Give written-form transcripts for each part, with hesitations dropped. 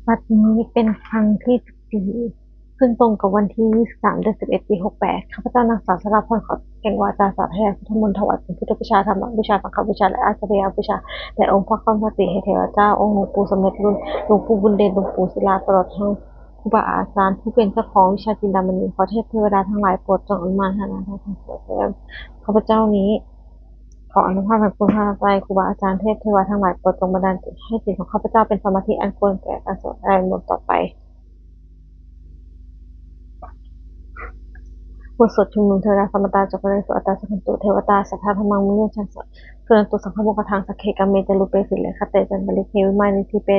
บัดนี้เป็นครั้งที่14ซึ่งตรงกับวันที่23เดือน11ปี68ข้าพเจ้านางสาวชลาภรณ์ขอแก่งวาจาสาธยายพุทธมนต์ถวายเป็นพุทธบูชาธรรมบูชาสังฆบูชาและอาจารยบูชาแด่องค์พระคัมภีร์ให้เทวเจ้าองค์หลวงปู่สมเด็จรุ่นหลวงปู่บุญเดชหลวงปู่ศิลาตลอดทั้งครูบาอาจารย์ผู้เป็นเจ้าของวิชาจินดามณีขอเทพเทวดาทั้งหลายโปรดจงอนุโมทนาให้ทั้งปวงข้าพเจ้านี้ขออนุภาพแห่งคุณพระใจครูบาอาจารย์เทพเทวดาทั้งหลายโปรดจงบันดาลจิตให้จิตของข้าพเจ้าเป็นสมาธิอันควรแก่การสวดอริยมรรคต่อไป บทสวดชุมนุมเทวดาสัมมตาจักรเรสุอัตตาสัพพันตุเทวตาสัทธาธรรมังมุนีชันสสุนันตุสังฆโมกทังสักเคกัมเมจารุเปสิเลคเตจันบริเควิมานิทิเป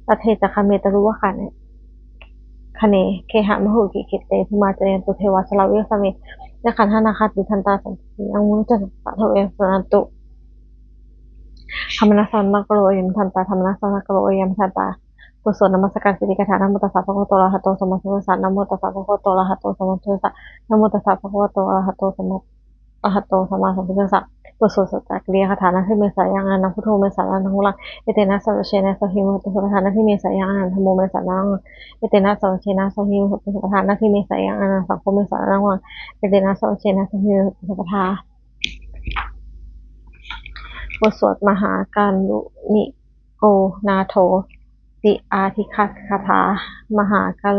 ตัทเทจักขเมตรุวะขันคะเนเคหะมหุกิคิเตภูมาเจริญตุเทวาสลาวิสเมยขันธนาคาติทันตาสันติอังมุนจันตะเทเวสุนันตุธรรมนัสสนกโรยมทันตาธรรมนัสสนกโรยมทันตาบทสวดนมัสการสิริกถานะโมตัสสะภะคะวะโตอะระหะโตสัมมาสัมพุทธัสสะนะโมตัสสะภะคะวะโตอะระหะโตสัมมาสัมพุทธัสสะนะโมตัสสะภะคะวะโตอะระหะโตสัมมาอะหัตโตสัมมาสัมพุทธัสสะบทสวดสัจจกิริยาคาถานะที่เมสายังอนันพุทโธเมสานันทงลังเอเตนะสัจเชนะสหิมุตสัพพทานะที่เมสายังอนันธโมเมสานังเอเตนะสัจเชนะสหิมุตสัพพทานะที่เมสายังอนันสังโฆเมสานังวังเอเตนะสัจเชนะสหิมุตสัพพทาบทสวดมหาการุณิโกนาโถติอาทิคัสคาถามหากา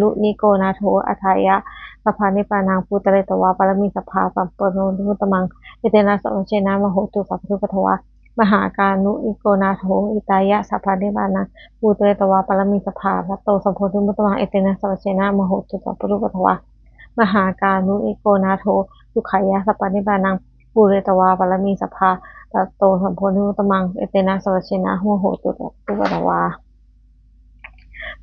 รุณิโกนาโถอัฏฐายะสัพพานิปานังภูตะเรตวะปรมิสัพพาสัมปโนทุตมังเอเตนะสัจเชนะมโหตุสัพพุทธทวะมหาการุณิโกนาโถอิตายะสัพพานิปานังภูตะเรตวะปรมิสัพพาสัตโตสัมโพธิมุตตมังเอเตนะสัจเชนะมโหตุสัพพุทธทวะมหาการุณิโกนาโถสุขายะสัพพานิปานังภูเรตวาปรมีสัพพาตัตโตสัมโพธิมุตตมังเอเตนะสวัชเชนะหัวโหตุตุวะตวา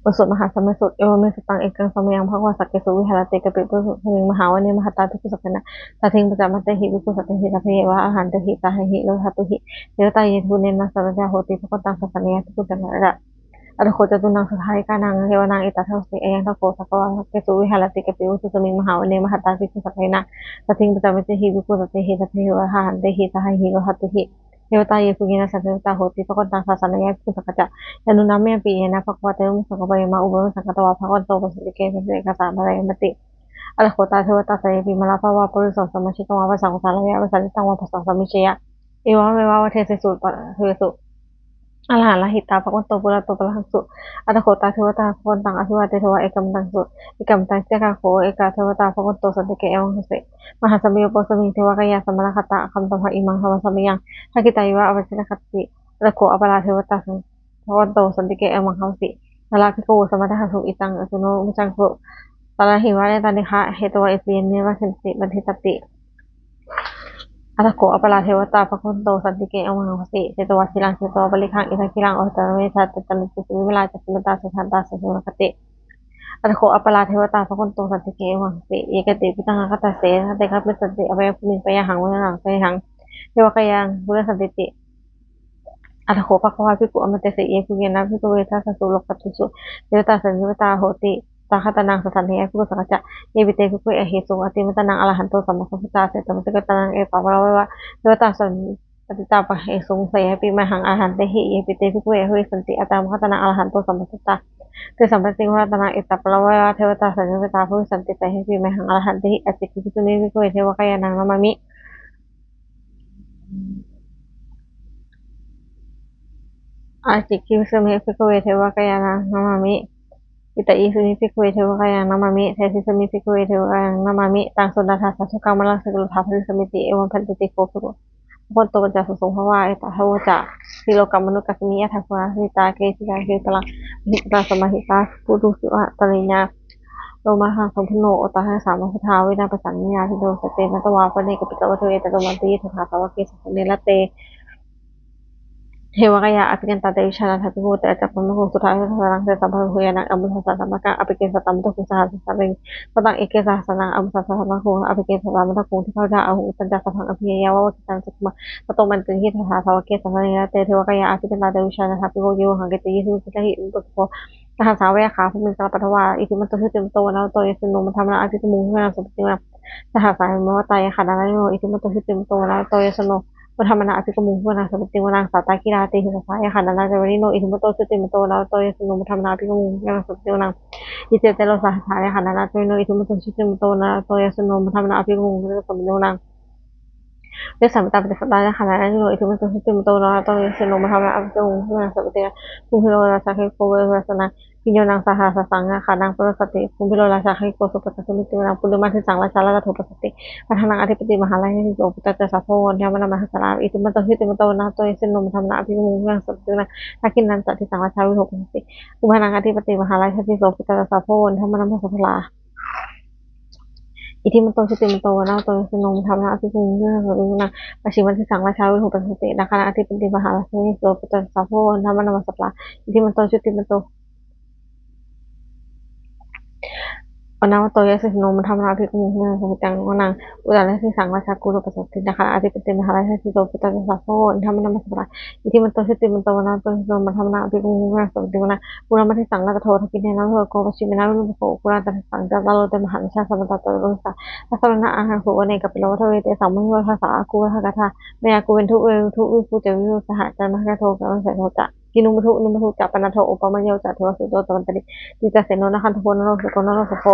บทสวดมหาสมัยสุดเอวเมสตังเอกังสมัยังภควาสักเกสุวิหารติกปิปุสุทมิงมหาวเนมหตาภิกขุสัพพนะสัทธิงปัจจมัตเตหิภิกขุสัตถิสัพเพวะอาหารเตหิตาหิโลหัตุหิเดวตายเยทุเนนะสัจจาโหติภคตังสัพพะเนยภิกขุสัพพะอรโคจตุนังสทายกานังเทวนังอิตาเทวสิเอยังทโกสักวะเกสุวิหารติกปิปุสุสมิงมหาวเนมหตาภิกขุสัพเพนะสัทธิงปัจจมัตเตหิภิกขุสัตถิสัพเพวะอาหารเตหิตาหิโลหัตุหิเทวตาเยสุกินาสัพเพตาโหติภคตังสัสสะเนยภิกขุสักจะ ยานุนัมเมปีเยนะภควาเตมุสังกปะยมะอุบลสังกตวาภควันโตปัสสิเกสัสสิเอกสารอะไรมติอรโคตาเทวตาสยปิมาลาภวาปุริสสมชิตวาภสังสารยะภสันติตังวาภสังสมิชยะเอวะเมวะวะเทสิสุปะเทสุอรหันต์ละหิตาภควันโตปุระโตปะหังสุอรโคตาเทวตาภควันตังอภิวาเตเทวะเอกมตังสุเอกมตังเจกะโคเอกาเทวตาภควันโตสันติเกเอวังสุเสมหาสมิโยปสมิงเทวะกายาสมณคตาคัมตัมหะอิมังธรรมสมิยังทักขิตายวะอวัจจคติอรโคอปราเทวตาภควันโตสันติเกเอวังคัมสิ นาราภิกขุสมณะสุอิตังอสุโนมุจังกุตาลาหิวะเนตานิคะเหตวะเอเปียนเนวะสันติบันทิตติอัตโกอปราเทวตาภคุนโตสันติเกอมังคสิเจตวะศิลังเจตวะบริคังอิทังคิลังอตระเมธาตตะลุสิวิมลาจัสมิตาสุทันตาสุสุนคติอัตโกอปราเทวตาภคุนโตสันติเกอมังคสิเยกติปิตังคตาเสนะเตคะปิสันติอภัยภูมิปยหังวะนังปยหังเทวกยังบุรสันติติอัตโขภควาภิกขุอมตะเสเยภูเกนะภิกขุเวทัสสุโลกัตถุสุเทวตาสัญญวตาโหติตาคตนังสัสสันเนยภิกขุสังฆะเยปิเตภิกขุอเหสุอติมตนังอรหันโตสัมมาสัมพุทธาเสตมติกตนังเอปะวะวะเทวตาสัญปฏิตาปะเหสุงเสยปิมหังอรหันเตหิเยปิเตภิกขุเอหุสันติอัตตมคตนังอรหันโตสัมมาสัมพุทธาเตสัมปติงวะตนังเอตปะวะเทวตาสัญญวตาหุสันติเตหิปิมหังอรหันเตหิอติภิกขุเนภิกขุเทวกายานังนามามิ อาจิกิสมิภิกขเวเทวกายานังนามามิอิตาอิสมิภิกขเวเทวกายานังนามามิเทสิสมิภิกขเวเทวกายานังนามามิตังสุนันทาสัทุกังมลังสกุลธาภริสมิติเอวัมพันติติโกภิกขุพนโตปัญจสุสงภวาเอตาทวจะสิโลกัมมนุกัสมิยะทัพพะสิตาเกสิกาเกตลังหิตาสมาหิตาปุถุสุอะตริญญาโลมาหังสัมพุโนโอตาหะสามพุทธาเวนะปะสัญญาทิโดสเตนะตวาปะเนกปิตวะเทเวตะโตมันติทัสสะสวะเกสัสเนละเต เทวกายาอภิเกณตาเตวิชานาทัพพิโกแต่จักรพรรดิสุดท้ายสังเสสัมภะหุยานังอมุสสะสัมมะกังอภิเกณสตัมตุกุสหะสัพเพปตังเอกสหสนังอมุสสะสัมมะคุอภิเกณสตัมตุกุที่เขาจะเอาอุตัญจสัพพังอภิเยาวะกิตังสุขมาปโตมันติหิทัสสะสวะเกสัพเพเตเทวกายาอภิเกณตาเตวิชานาทัพพิโกโยหังเกติยิสุกิตหิอุปโภสหัสสาวะขาภูมิสารปัทวาอิทิมันตุหิติมโตนะโตยสุนุมันธรรมะอภิตุมุขเวนะสุปฏิมาสหัสสายมวตายขันธ์อะไรโนอิทิมันตุหิติมโตนะโตยสุนุ วัฒมนาภิกมุงวนาสติวนังสาตากิราติหิสสายขันนาจาริโนอิทิมโตสุติมโตนาโตยสนุวัฒมนาภิกมุงวนาสติวนังอิเจเตโลสาสายขันนาจาริโนอิทิมโตสุติมโตนาโตยสนุวัฒมนาภิกมุงวนาสติวนังเรื่องสามตาปฏิสัตย์ขณะนั้นโดยที่มันต้องติมโตนะต้องเสนอมาทำนะอัปเดตหุ่นสัพเตียคุณพิโรราชาให้โกเวอร์สนะพิญญนังสหสสังขานังปรสติคุณพิโรราชาให้โกสุปสัตมิตินังปุริมาที่สังราชาลาโทปสติพัฒนาอธิปติมหาลัยให้โยปุตตะสัพพนยามนามหาสารอิติมันต้องติมโตนะต้องเสนอมาทำนะพิมุงสัพเตียนะทักินนันจัติสังราชาวิโทปสติคุณพนังอธิปติมหาลัยให้โยปุตตะสัพพนยามนามหาสารอิทิมันโตสติมันโตนะโตสนมธรรมะอภิภูมิเรื่องหรือนะปัจฉิมที่สังราชาวิโหปสตินาคณะอธิปติมหาลักษณ์โสปุตตะสาโพธรรมนามสัพพะอิทิมันโตสติมันโต Panama toya se no mathamna aphi kumuna samutang onang udana se sangla sakuro pasati nakha ati pete mahala se to puta sa so thamna masra iti manto se ti manto wana to so mathamna aphi kumuna samti wana pura mati sangla ka thor kine na ko pasi mina nu ko pura ta sangta dalo te mahansa samata to ro sa asana aha ko wane ka pilo tho te samang yo sa aku ha ka tha me aku ben thu pu te wi sa ha ta ma ka tho ka sa tho ta kinu mu thu ni mu thu ta pana tho upama yo ta tho so to tantari ti ta se no na khan tho no ko no so ko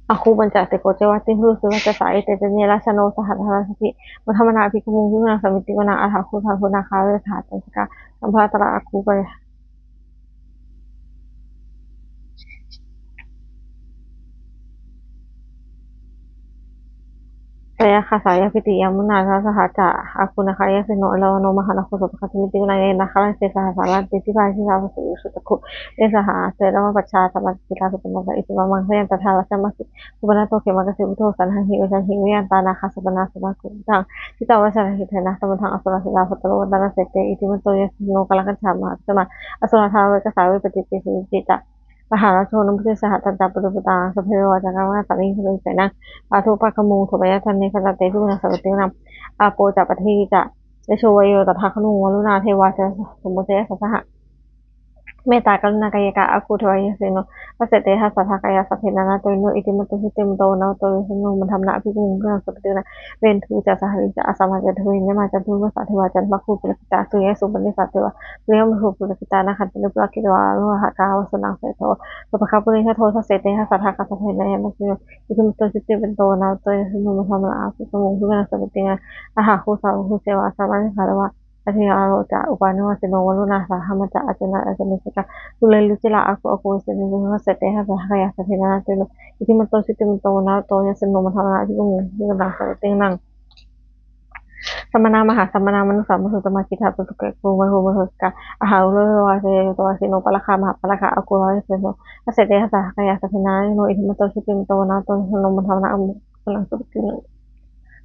Aku mencari kocewati hulu sasa ite janyela sano sahaja sih mana api kemungkinan sampai mana aku nak kawin saat sekarang sampai aku ber saya saya piti yamuna sahaja aku nak kaya seno lawan nama anak aku sepakat miti kuna yang nak kalian saya salah jadi pasti saya susu aku ini sah saya lama baca sama kita sebenarnya itu memang saya yang terhalang sama sih sebenarnya tuh kayak makasih betul kan hiu yang tanah khas sebenarnya sama aku tentang kita wajar kita nah tentang asuran kita betul dan sete itu betul ya seno kalau kan sama asuran saya ke saya piti kita มหาราชนพุทธสหัสตันตปุรุปตาสเพโรจักรวาลสันนิสุเสนะปาทุปะขมูสุปยทันเนขจเตทุนะสัพตินัมอาโปจัปปทีจะเดโชวโยตถาคนุวรุณาเทวาจะสมุเสสสหะ เมตตากรุณากายกะอาคูทวายเสโนปัสเสเตหะสัทธากายะสัพเพนานาโตโนอิติมัตตุหิเตมโตนะโตโยโนมันทำนะภิกุงเรื่องสัพเพนะเวนทูจะสหริจะอาสมาจะทเวนยมาจะทุวสัทเทวาจันทคูปุรกิตาสุยสุปนิสัตเทวะเรียมภูปุรกิตานะขันตินุปรกิตวาโลหะกาวสุนังเสโตสุภคัปปุริหะโทสัสเสเตหะสัทธากะสัพเพนะยมัสโยอิติมัตตุหิเตมโตนะโตโยโนมันทำนะภิกุงเรื่องสัพเพนะอาหะโคสาวโคเสวะสามัญหารวะ Athiyaro ta upano sinowalo na sa hamata atana sika tulelu sila ako sinunga sa teha sa kaya sa hinatelo iti mato si timto na to nya sinoma na ati kung na sa tingnan sama nama manu sama sama kita tu ke rumah ka ahaulo wa se to sino palaka ako wa se no sa teha sa kaya sa hinatelo iti mato si timto na to sinoma na amo lang sa tingnan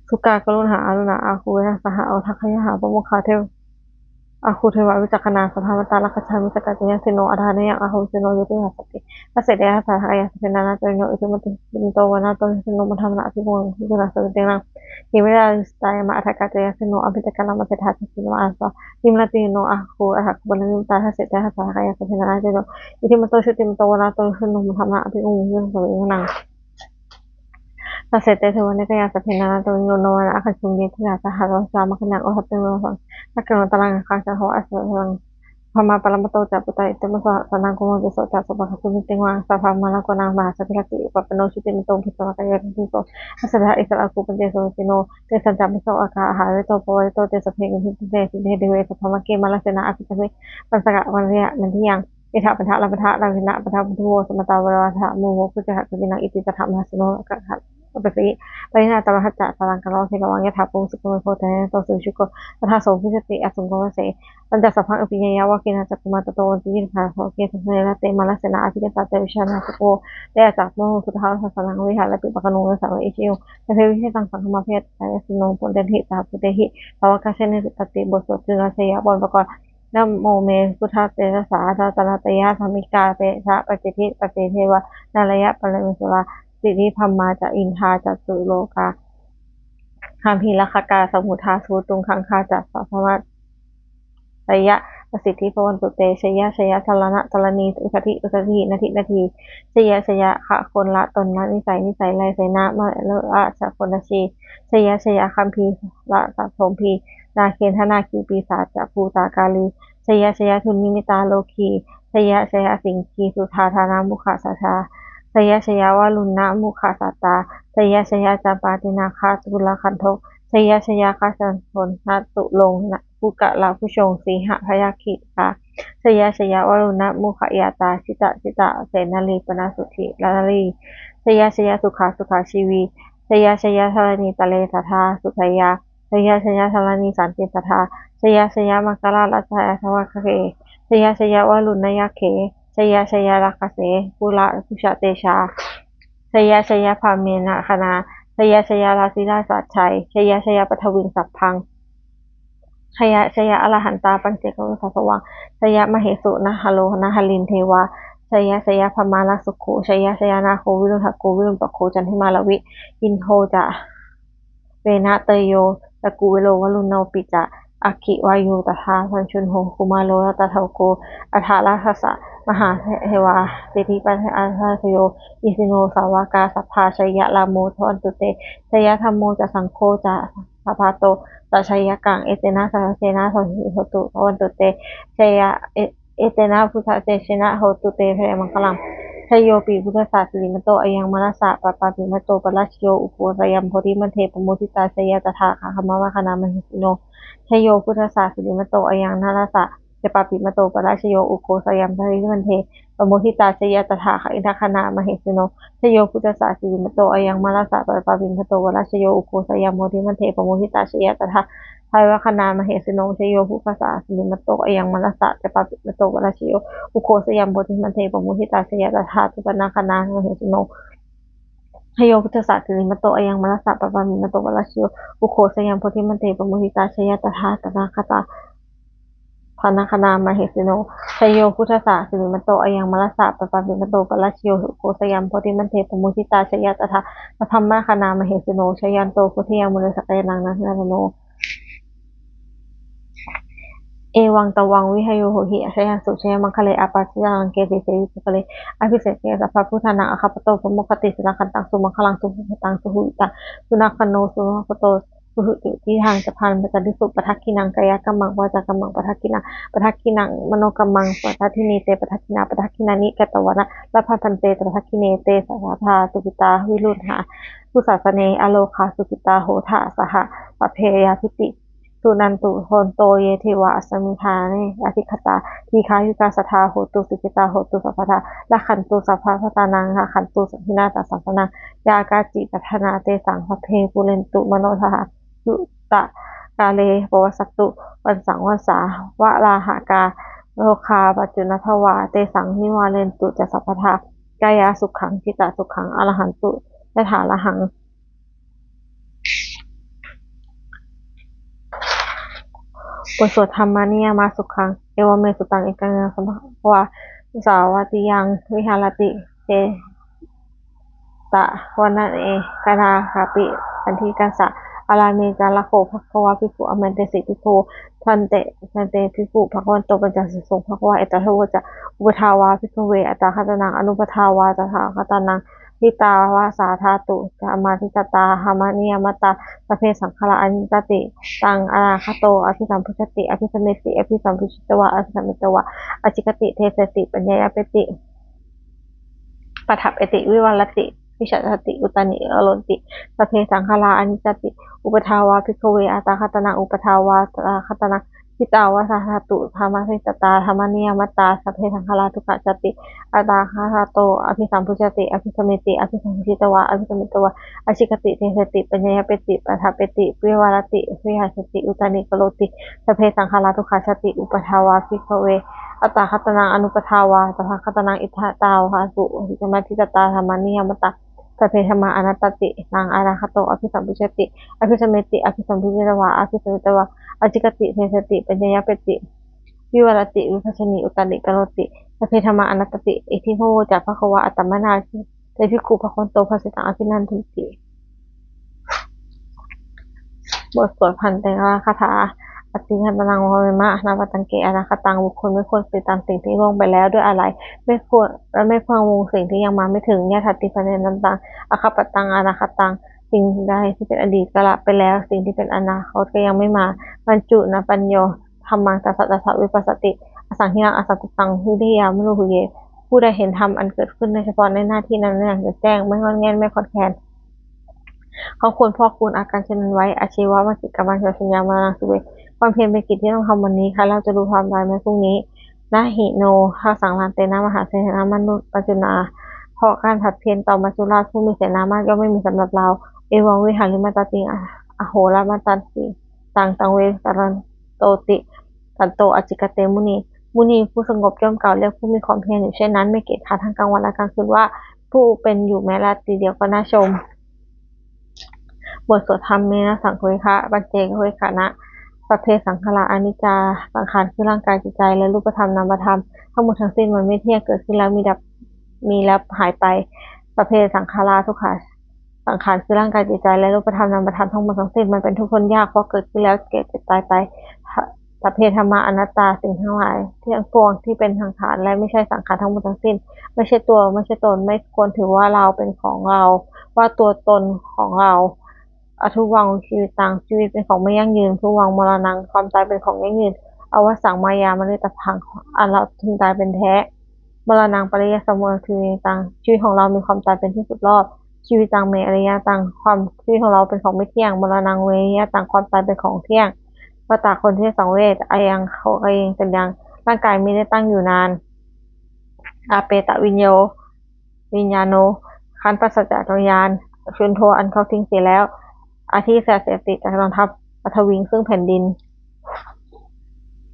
suka kalau na aku ya saha otaknya apa mau kate aku tuh baru cakap sama talak kacang katanya sino ada yang aku sino itu hati pas dia saha kayak sebenarnya tuh itu mungkin wana tuh sino mana aku mau itu rasa dengan gimana saya mak katanya sino abis tekan lama hati sino asa gimana tino aku benar minta hasil dia saha kayak sebenarnya tuh itu mungkin itu wana tuh sino mana aku mau itu sebenarnya Pasete segone kaya sa pinana to no na akasungit na sa halo sa makinang uhap ng mga nakano talang kasa ho asa lang pamapalamato ta puta ito mo sa sanang kumo so ta so baka sumiting wa sa pamala ko na ma sa pilati papano si timito kito kaya dito asa da isa ako pande so sino te sa jam so aka ha to po to te sa ping te de sa pamake mala sa na ako tabi pansaka wanriya nandiyang อิทัปปะทะละปะทะละวินะปะทะพุทโธสมตาวราธะโมโหพุทธะวินังอิติตถะมหาสโนกะขะปะสิปะนาตระหัจจะตรังกะโลเทกวังยะถาปุสุโกโพเตโตสุชุโกปะทะโสภิสติอสุงโกวะเสปัญจสัพพังอภิญญาวะกินะจักขุมาตโตติยินภาโสเกตุเสนะเตมะละเสนะอภิเกตะเตวิชานะสุโกเตอะจักโมสุทธาสัสสังวิหารปิปะกะโนสาวะอิชิโยเทวิเชตังสังฆมาเพตสายสุโนปุเตหิตาปุเตหิภวะกะเสนะปฏิบทสวดจุลเสยะบนประกอบ นะโมเมพุทธเตชะสาธาตนะเตยะธรรมิกาเตชะปฏิทิปฏิเทวะนาลยะปะเรมิสุราสิริพัมมาจะอินทาจัตุโลกาคัมภีรคกาสมุทาสูตุงคังคาจัสสะภวะตยะ ประสิทธิพวันตุเตชยชยชลนะชลนีอุทธิอุทธินาทินาทีชยชยขะคนละตนละนิสัยนิสัยไรเสนามาเลอะชะคนละชีชยชยคัมภีละสะสมพีนาเคนธนาคีปีศาจจะภูตากาลีชยชยทุนนิมิตาโลคีชยชยสิงคีสุธาธานามุขสาชาชยชยวาลุณนะมุขสัตตาชยชยจำปาตินาคาตุลคันโทชยชยคาสันทนนัตุลงนะภูกะลาผู้ชงสีหพยาคิกาชยชยวารุณะมุขยาตาชิตะชิตะเสนาลีปนาสุธิลาลีชยชยสุขาสุขาชีวีชยชยธรณีตะเลสัทธาสุทยาชยชยธรณีสันติสัทธาชยชยมังคลาลัตยาสวัคเคชยชยวารุณยเขชยชยลักขเสปุระพุชเตชาชยชยพาเมนะคณาชยชยราศิราสัจชัยชยชยปทวิงสัพพังชยชยอรหันตาปัญเจกวุฒสวังชยมเหสุนะหโลนะหลินเทวาชยชยพมาลสุโขชยชยนาโควิรุณโกวิรุณปโคจันทิมาลวิอินโทจะเวนะเตโยตะกูเวโลวลุณโนปิจะอัคคิวายุตถาสัญชุนโหคุมาโลรัตถโกอัฏฐาราชสะมหาเทวาสิทธิปัญญาอาชโยอิสิโนสาวกาสัพพาชยะลาโมทอนตุเตชยธรรมโมจะสังโฆจะสัพพาโตตัชยกังเอเตนะสังเสนาโสหิโหตุวันตุเตชยเอเตนะพุทธเตชนะโหตุเตพระมังคลังชโยปีพุทธศาสริมโตอยังมนัสสะปะปาปิมโตปราชโยอุปโรยัมโพธิมันเทปโมทิตาชยตถาคามวะคณามหิสิโนชโยพุทธศาสริมโตอยังนาราสะเจปาปิมโตปราชโยอุโคสยัมทริมันเทปโมทิตาชยตถาอินทคณามหิสิโนชโยพุทธศาสริมโตอยังมาราสะปะปาปิมโตปราชโยอุโคสยัมโพธิมันเทปโมทิตาชยตถาภายวคณามเหสิโนชโยภุคสาสินิมโตอยังมนัสสะเจปาปิมโตวราชโยอุโคสยามโพธิมันเทปมุทิตาชยตถาตุปนาคณามเหสิโนชโยพุทธศาสินิมโตอยังมนัสสะปะปามิมโตวราชโยอุโคสยามโพธิมันเทปมุทิตาชยตถาตนาคตาพานาคณามเหสิโนชโยพุทธศาสินิมโตอยังมนัสสะปะปามิมโตวราชโยอุโคสยามโพธิมันเทปมุทิตาชยตถาพธรรมคณามเหสิโนชยันโตพุทธิยมุนิสกยนังนะนะโนเอวังตวังวิหโยโหหิชยันสุชยมังคะเลอาปัสสยังเกติเสวิสุคะเลอภิเศษเกสัพพพุทธานังอคัปโตปโมคติสุนัขตังสุมังคลังสุภตังสุหุตังสุนัขโนสุนัขโตสุหุติที่ทางจะพันปัจจิสุปทักขินังกายกัมมังวาจากัมมังปทักขินังปทักขินังมโนกัมมังปทักขิเนเตปทักขินาปทักขินานิกตวนะละพันเตปทักขิเนเตสัทธาตุกิตาวิรุณหาผู้ศาสเนอโลคาสุกิตาโหทาสหปเพยาทิติสุนันตุโทนโตเยเทวะอสมิทาเนอธิคตาทีฆายุกาสทาโหตุสุกิตาโหตุสัพพทาละขันตุสัพพะตานังละขันตุสัพพินาตสัพพนังยากาจิปัฏนาเตสังพเพปุเรนตุมโนทหะยุตะกาเลปวสัตตุวันสังวันสาวะลาหากาโลคาปัจจุนทวาเตสังนิวาเลนตุจะสัพพทากายาสุขังจิตตสุขังอรหันตุยถาละหังบทสวดธรรมนิยมาสุขังเอวเมสุตังเอกังสัมภวาสาวัติยังวิหารติเจตะวันนะเอกนาคาปิอันทิกัสสะอาราเมจาระโคภควาภิกขุอมันเตสิภิกขุทันเตภิกขุภควันโตปัญจสิกสงภควาเอตโทจะอุปทาวาภิกขเวอัตตาคตนังอนุปทาวาตถาคตนังทิตาวาสาธาตุธรรมาทิตตาหามานิยมตาสเพสังขารอนิจจติตังอาราคโตอภิสัมพุชติอภิสเมติอภิสัมพุชิตวะอภิสัมมิตวะอจิกติเทเสติปัญญายเปติปทัปเอติวิวัลติวิชัชติอุตานิอโลติสเพสังขาราอนิจจติอุปทาวาภิกขเวอัตตาคตนังอุปทาวาตถาคตนังทิตาวาสาธาตุธรรมทิตตาธรรมนิยมตาสเพสังขาราทุกขจติอัตตาคาโตอภิสัมพุชติอภิสเมติอภิสัมพุชิตวะอภิสมิตวะอชิกติเทสติปัญญายเปติปทัปเปติวิวัลติวิหาชติอุตานิกโลติสเพสังขาราทุกขจติอุปทาวาภิกขเวอัตตาคตนังอนุปทาวาตถาคตนังอิทธตาวาสุธรรมทิตตาธรรมนิยมตาสเพธรรมาอนัตตินางอาราคโตอภิสัมพุชติอภิสเมติอภิสัมพุชิตวะอภิสมิตวะอจิกติเทสติปัญญายเปติวิวัลติวิภัชนีอุตานิกโลติสเพธรรมาอนัตติอิทิโภจักภควาอัตตมนาเตภิกขุภคนโตภสิตังอภินันทุติบทสวดพันเตระคาถา ปฏิฆาตนังวะเวมะนาปตังเกอนาคตังบุคคลไม่ควรติดตามสิ่งที่ล่วงไปแล้วด้วยอะไรไม่ควรและไม่ควรวงสิ่งที่ยังมาไม่ถึงยะทัตติปะเนนันตังอคัปปตังอนาคตังสิ่งใดที่เป็นอดีตก็ละไปแล้วสิ่งที่เป็นอนาคตก็ยังไม่มาบรรจุนะปัญโยธรรมังตัสสะตัสสะวิปัสสติอสังหิรังอสังกุตังวิริยามโนหุเยผู้ใดเห็นธรรมอันเกิดขึ้นในเฉพาะในหน้าที่นั้นอย่างจะแจ้งไม่งอนแง่นไม่คลอนแคลนเขาควรพอกพูนอาการเช่นนั้นไว้อาชีวะวสิกรรมสัญญามานังสุเวความเพียรเป็นกิจที่ต้องทำวันนี้ค่ะเราจะรู้ความตายในพรุ่งนี้นะหิโนทาสังลานเตนะมหาเสนามนุษย์ปัจจุนาเพราะการผัดเพียรต่อมัจจุราชผู้มีเสนามากย่อมไม่มีสำหรับเราเอวังวิหาริมาตาติงอโหรามาตันติตังเวสรันโตติตันโตอจิกเตมุนีผู้สงบย่อมกล่าวเรียกผู้มีความเพียรอยู่เช่นนั้นไม่เกียจคร้านทั้งกลางวันและกลางคืนว่าผู้เป็นอยู่แม้ราตรีเดียวก็น่าชมบทสวดธรรมเมนะสังโฆคะปัจเจกโหยคะนะสัพเพสังขาราอนิจจาสังขารคือร่างกายจิตใจและรูปธรรมนามธรรมทั้งหมดทั้งสิ้นมันไม่เที่ยงเกิดขึ้นแล้วมีแล้วหายไปสัพเพสังขาราทุกขาสังขารคือร่างกายจิตใจและรูปธรรมนามธรรมทั้งหมดทั้งสิ้นมันเป็นทุกข์ทนยากเพราะเกิดขึ้นแล้วเกิดเจ็บตายไปสัพเพธัมมาอนัตตาสิ่งทั้งหลายที่ทั้งปวงที่เป็นสังขารและไม่ใช่สังขารทั้งหมดทั้งสิ้นไม่ใช่ตัวไม่ใช่ตนไม่ควรถือว่าเราเป็นของเราว่าตัวตนของเราอทุวังชีวิตตังชีวิตเป็นของไม่ยั่งยืนทุวังมรณังความตายเป็นของยั่งยืนอวสังมายามฤตพังอันเราถึงตายเป็นแท้มรณังปริยสมุทยตังชีวิตของเรามีความตายเป็นที่สุดรอบชีวิตตังเมอริยตังความชีวิตของเราเป็นของไม่เที่ยงมรณังเวริยตังความตายเป็นของเที่ยงมาตาคนที่สังเวชอายังเขาเองเป็นยังร่างกายไม่ได้ตั้งอยู่นานอาเปตะวิญญาโนคันปัสสัจจวิญญาณชุนโทอันเขาทิ้งเสียแล้วอาทิเสยติจากกองทัพปัทวิงซึ่งแผ่นดิน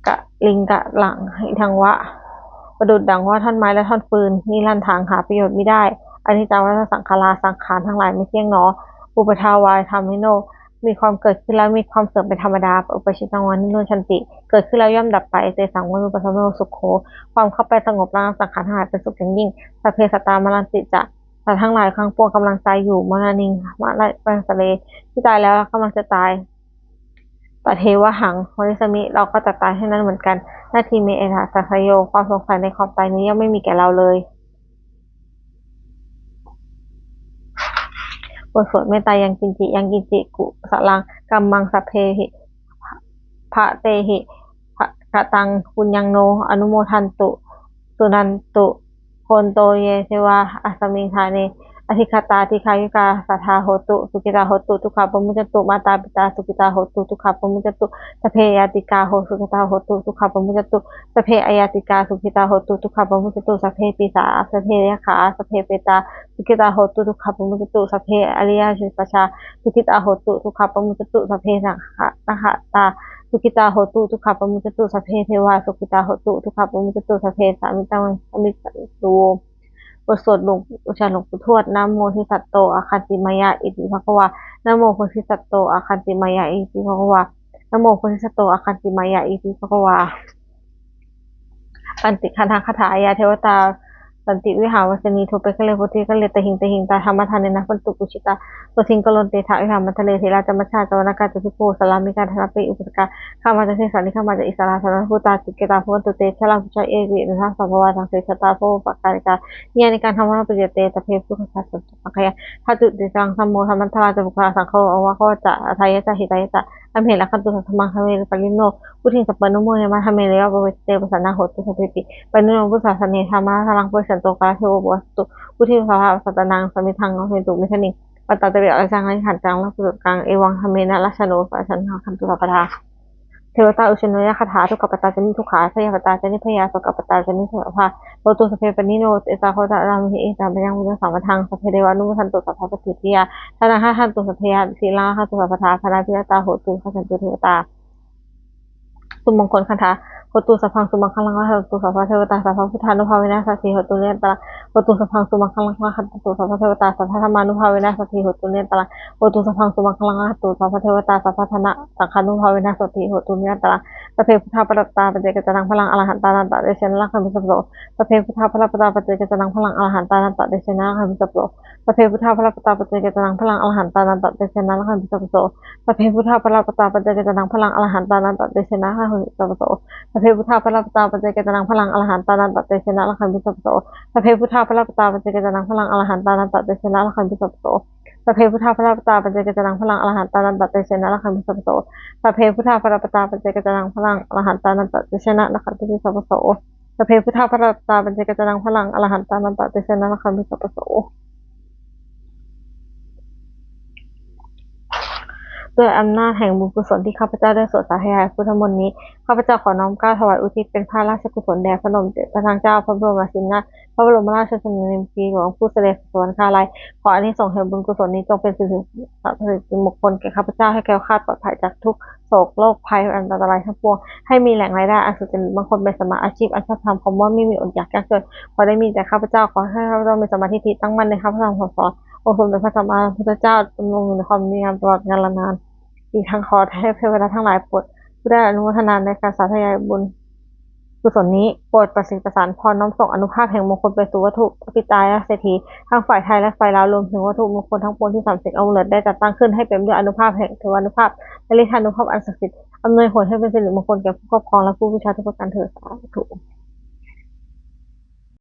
กะลิงกะหลังหิทังวะประดุจดังว่าท่อนไม้และท่อนฟืนนี่ลั่นทางหาประโยชน์ไม่ได้อนิจจวัฏสังขาราสังขารทั้งหลายไม่เที่ยงหนออุปทาวายธรรมิโนมีความเกิดขึ้นแล้วมีความเสื่อมเป็นธรรมดาอุปชิตังวันนิโรชันติเกิดขึ้นแล้วย่อมดับไปเตสังวันุปัสสโนสุขโขความเข้าไปสงบระงับสังขารทั้งหลายเป็นสุขอย่างยิ่งสัพเพสัตตามรันติจะแต่ทั้งหลายครั้งปวงกำลังตายอยู่มรณิงมาละปังสเลที่ตายแล้วกำลังจะตายปเทวะหังวริสมิเราก็จะตายเช่นนั้นเหมือนกันหน้าที่เมเอธาสัพโยความสงสัยในความตายนี้ย่อมไม่มีแก่เราเลยบทสวดเมตตายังกินจิกุสลังกัมมังสัพเพหิพระเตหิกะตังปุญญังโนอนุโมทันตุสุนันตุโคนโตเยเทวาอัสมิงคาเนอธิคตาธิคายุกาสัทธาโหตุสุกิตาโหตุทุกขปมุจจตุมาตาปิตาสุกิตาโหตุทุกขปมุจจตุสเพยติกาโหสุกิตาโหตุทุกขปมุจจตุสเพอายติกาสุกิตาโหตุทุกขปมุจจตุสเพปิสาสเพยขาสเพเปตาสุกิตาโหตุทุกขปมุจจตุสเพอริยชิปชาสุกิตาโหตุทุกขปมุจจตุสเพสังฆะตาสุกิตาโหตุทุกขปมุจจตุสเพเทวาสุกิตาโหตุทุกขปมุจจตุสเพสามิตังสมิตตุบทสวดหลวงปู่ทวดนะโมทิสัตโตอาคันติมายะอิติภควานะโมโพธิสัตโตอาคันติมายะอิติภควานะโมโพธิสัตโตอาคันติมายะอิติภควาปันติคันทังคาถายาเทวตาสันติวิหารวัชนีโทเปกะเลโพธิกะเลตะหิงตาธรรมทานเนนะปันตุกุชิตาตัวทิงกลนเตถะวิหารมัทะเลเทราจมัชชาจวนากาจตุโพสลามิกาธนาปิอุปสกาข้ามาจากเทสานิข้ามาจากอิสราสารพุตาจิเกตาพุตุเตชะลาภุชาเอวินะทัสสะภวาทังเสชะตาโพปะการิกาญาณิการธรรมะปฏิเตตะเพพุทธศาสนาปังคยาทัตุติสังสัมโมธรรมัทธาจะบุคลาสังโฆอวะโคจะทายะจะหิตายะจะอัมเหละคันตุสัทธมังคะเวปริโนพุทธิสัพปะนุโมเนมะธรรมเนระปะเวเตปะสันนาโหตุสัพพิปะนุโนพุทธศาสเนธรรมะทารังปุริสันโตกาเทโววัสตุพุทธิสภาสัตนังสมิทังเมตุมิชนิปัตตะเตเรอจังไรขันจังลักษุกังเอวังธรรมเนนะลัชโนสัชันหาคันตุสัพพทาเทวตาอุชโนยคาถาทุกขปตาจนิทุกขาพยาปตาจนิพยาสกปตาจนิสุภาโลตุสเพปนิโนเอตาโคตารามหิเอตาพยังมุตสัมปทังสเพเดวานุทันตุสัพพะปฏิทิยาธนาหะทันตุสัพพยาศีลาหะตุสัพพทาธนาพิยตาโหตุขันตุเทวตาสุมงคลคันธาโพ ตุสัพพังสุมังคลังหัตตุสัพพะเทวตาสัพพะพุทธานุภาเวนะสัทธิโหตุเนตระโหตุสัพพังสุมังคลังหัตตุสัพพะเทวตาสัพพะธรรมานุภาเวนะสัทธิโหตุเนตระโหตุสัพพังสุมังคลังหัตตุสัพพะเทวตาสัพพะธนะสังฆานุภาเวนะสัทธิโหตุเนตระสัพเพพุทธาปรัตตาปัจเจกจนังพลังอรหันตานันตะเดชนะลักขมิสัพโสสัพเพพุทธาปรัตตาปัจเจกจนังพลังอรหันตานันตะเดชนะลักขมิสัพโสสัพเพพุทธาปรัตตาปัจเจกจนังพลังอรหันตานันตะเดชนะลักขมิสัพโสสัพเพพุทธาปรัตตาปัจเจกจนังพลังอรหันตานันตะเดชนะลักขมิสัพโสสัพเพพุทธาปรัตตาปัจเจกจนังพลังอรหันตานันตะเดชนะลักขมิสัพโสสัพเพพุทธาปรัตตาปัจเจกจนังพลังอรหันตานันตะเดชนะลักขมิสัพโสสัพเพพุทธาปรัตตาปัจเจกจนังพลังอรหันตานันตะเดชนะลักขมิสัพโสสัพเพพุทธาปรัตตาปัจเจกจนังพลังอรหันตานันตะเดชนะลักขมิสัพโสสัพเพพุทธาปรัตตาปัจเจกจนังพลังอรหันตานันตะเดชนะลักขมิสัพโสด้วยอำนาจแห่งบุญกุศลที่ข้าพเจ้าได้สวดสาธยายพุทธมนต์นี้ข้าพเจ้าขอน้อมเกล้าถวายอุทิศเป็นพระราชกุศลแด่พระนมพระนางเจ้าพระบรมราชินีนาถพระบรมราชชนนีปีหลวงผู้เสด็จสวรรคาลัยขออานิสงส์แห่งบุญกุศลนี้จงเป็นสิริมงคลแก่ข้าพเจ้าให้แคล้วคลาดปลอดภัยจากทุกโศกโรคภัยอันตรายทั้งปวงให้มีแหล่งรายได้อันสุจริตบางคนเป็นสมาอาชีพอันชอบธรรมคำว่าไม่มีอดอยากยากจนขอได้มีแต่ข้าพเจ้าขอให้ข้าพเจ้ามีสมาธิตั้งมั่นในข้าพเจ้าขอสอนองค์สมเด็จพระสัมมาสัมพุทธเจ้าดำรงอยู่ในความดีงามตลอดกาลนานอีกทั้งขอให้เทวดาทั้งหลายโปรดผู้ได้อนุโมทนาในการสาธยายบุญกุศลนี้โปรดประสิทธิ์ประสานพรน้อมส่งอนุภาพแห่งมงคลไปสู่วัตถุปิตายเศรษฐีทั้งฝ่ายไทยและฝ่ายลาวรวมถึงวัตถุมงคลทั้งปวงที่สามสิบองค์เลิศได้จัดตั้งขึ้นให้เป็นด้วยอนุภาพแห่งเทวานุภาพและฤทธานุภาพอันศักดิ์สิทธิ์อำนวยผลให้เป็นสิริมงคลแก่ผู้ครอบครองและผู้บูชาทุกประการเถิดสาธุ